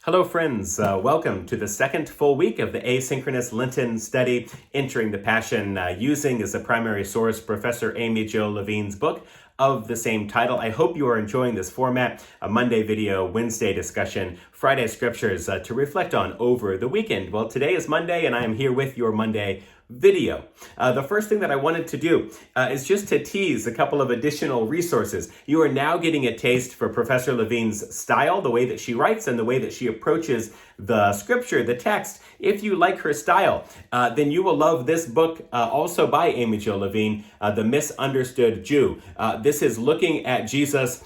Hello friends, welcome to the second full week of the asynchronous Lenten Study, Entering the Passion, using as a primary source Professor Amy-Jill Levine's book of the same title. I hope you are enjoying this format, a Monday video, Wednesday discussion, Friday scriptures to reflect on over the weekend. Well, today is Monday and I am here with your Monday video. The first thing that I wanted to do is just to tease a couple of additional resources. You are now getting a taste for Professor Levine's style, the way that she writes and the way that she approaches the scripture, the text. If you like her style, then you will love this book also by Amy-Jill Levine, The Misunderstood Jew. This is looking at Jesus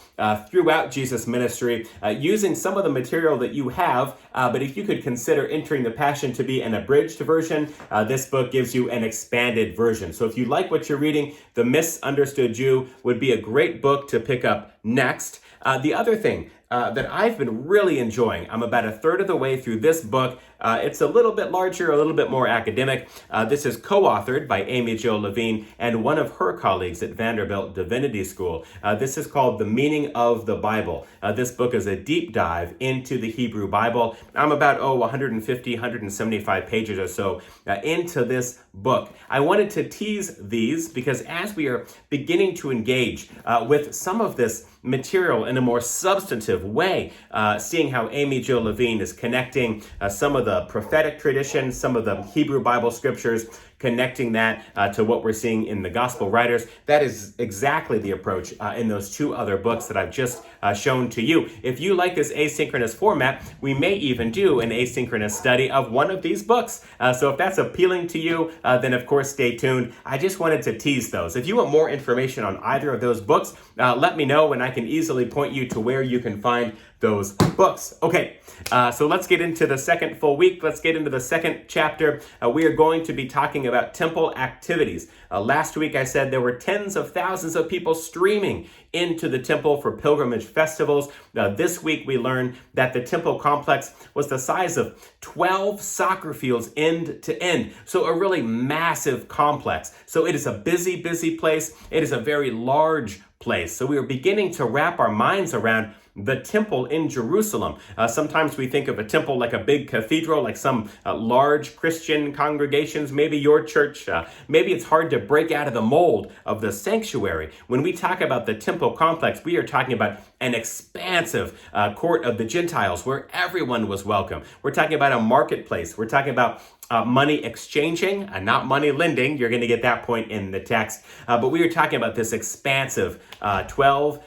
throughout Jesus' ministry, using some of the material that you have, but if you could consider Entering the Passion to be an abridged version, this book gives you an expanded version. So if you like what you're reading, The Misunderstood Jew would be a great book to pick up next. The other thing that I've been really enjoying, I'm about a third of the way through this book. It's a little bit larger, a little bit more academic. This is co-authored by Amy-Jill Levine and one of her colleagues at Vanderbilt Divinity School. This is called The Meaning of the Bible. This book is a deep dive into the Hebrew Bible. I'm about, 150, 175 pages or so into this book. I wanted to tease these because as we are beginning to engage with some of this material in a more substantive way, seeing how Amy-Jill Levine is connecting some of the prophetic tradition, some of the Hebrew Bible scriptures, connecting that to what we're seeing in the gospel writers. That is exactly the approach in those two other books that I've just shown to you. If you like this asynchronous format, we may even do an asynchronous study of one of these books. So if that's appealing to you, then of course stay tuned. I just wanted to tease those. If you want more information on either of those books, let me know and I can easily point you to where you can find those books. Okay, so let's get into the second full week. Let's get into the second chapter. We are going to be talking about temple activities. Last week I said there were tens of thousands of people streaming into the temple for pilgrimage festivals. This week we learned that the temple complex was the size of 12 soccer fields end to end. So a really massive complex. So it is a busy, busy place. It is a very large place. So we are beginning to wrap our minds around the temple in Jerusalem. Sometimes we think of a temple like a big cathedral, like some large Christian congregations, maybe your church. Maybe it's hard to break out of the mold of the sanctuary. When we talk about the temple complex, we are talking about an expansive court of the Gentiles where everyone was welcome. We're talking about a marketplace. We're talking about money exchanging, not money lending. You're going to get that point in the text. But we are talking about this expansive 12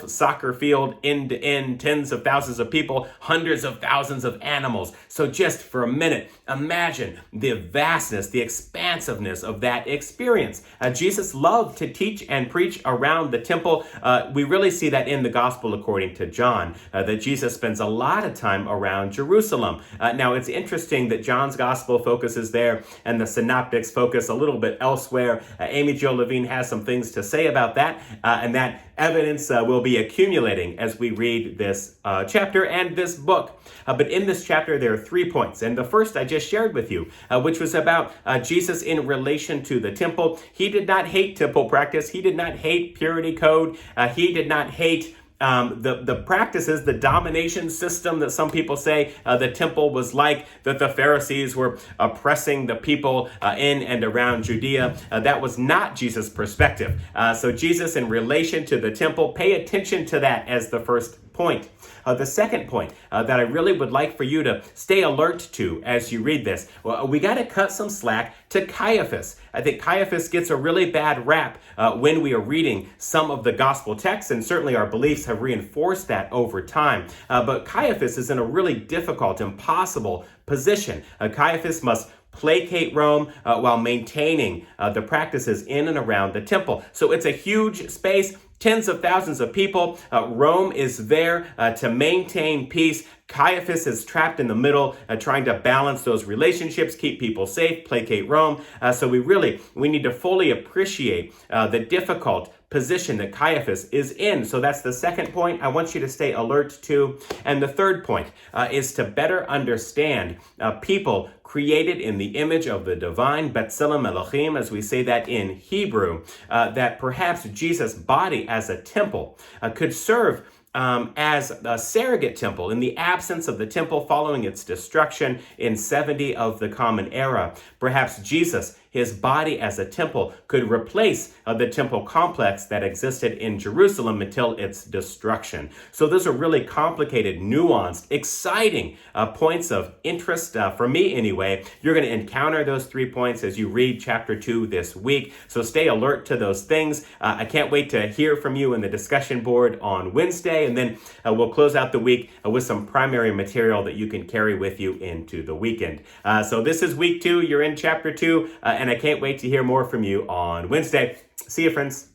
soccer field, end to end, tens of thousands of people, hundreds of thousands of animals. So just for a minute, imagine the vastness, the expansiveness of that experience. Jesus loved to teach and preach around the temple. We really see that in the gospel according to John, that Jesus spends a lot of time around Jerusalem. Now it's interesting that John's gospel focuses there and the synoptics focus a little bit elsewhere. Amy-Jill Levine has some things to say about that, and that evidence will be accumulating as we read this chapter and this book. But in this chapter, there are 3 points. And the first I just shared with you, which was about Jesus in relation to the temple. He did not hate temple practice. He did not hate purity code. He did not hate the practices, the domination system that some people say the temple was like, that the Pharisees were oppressing the people in and around Judea. That was not Jesus' perspective. So Jesus in relation to the temple, pay attention to that as the first point. The second point that I really would like for you to stay alert to as you read this, we got to cut some slack to Caiaphas. I think Caiaphas gets a really bad rap when we are reading some of the gospel texts, and certainly our beliefs have reinforced that over time. But Caiaphas is in a really difficult, impossible position. Caiaphas must placate Rome while maintaining the practices in and around the temple. So it's a huge space. Tens of thousands of people. Rome is there to maintain peace. Caiaphas is trapped in the middle, trying to balance those relationships, keep people safe, placate Rome. So we need to fully appreciate the difficult position that Caiaphas is in. So that's the second point I want you to stay alert to. And the third point is to better understand people created in the image of the divine, B'Tselem Elohim, as we say that in Hebrew, that perhaps Jesus' body as a temple could serve as a surrogate temple in the absence of the temple following its destruction in 70 of the Common Era. Perhaps Jesus, his body as a temple, could replace the temple complex that existed in Jerusalem until its destruction. So those are really complicated, nuanced, exciting points of interest for me anyway. You're going to encounter those 3 points as you read chapter 2 this week. So stay alert to those things. I can't wait to hear from you in the discussion board on Wednesday, and then we'll close out the week with some primary material that you can carry with you into the weekend. So this is week 2. You're in chapter 2, and I can't wait to hear more from you on Wednesday. See you, friends.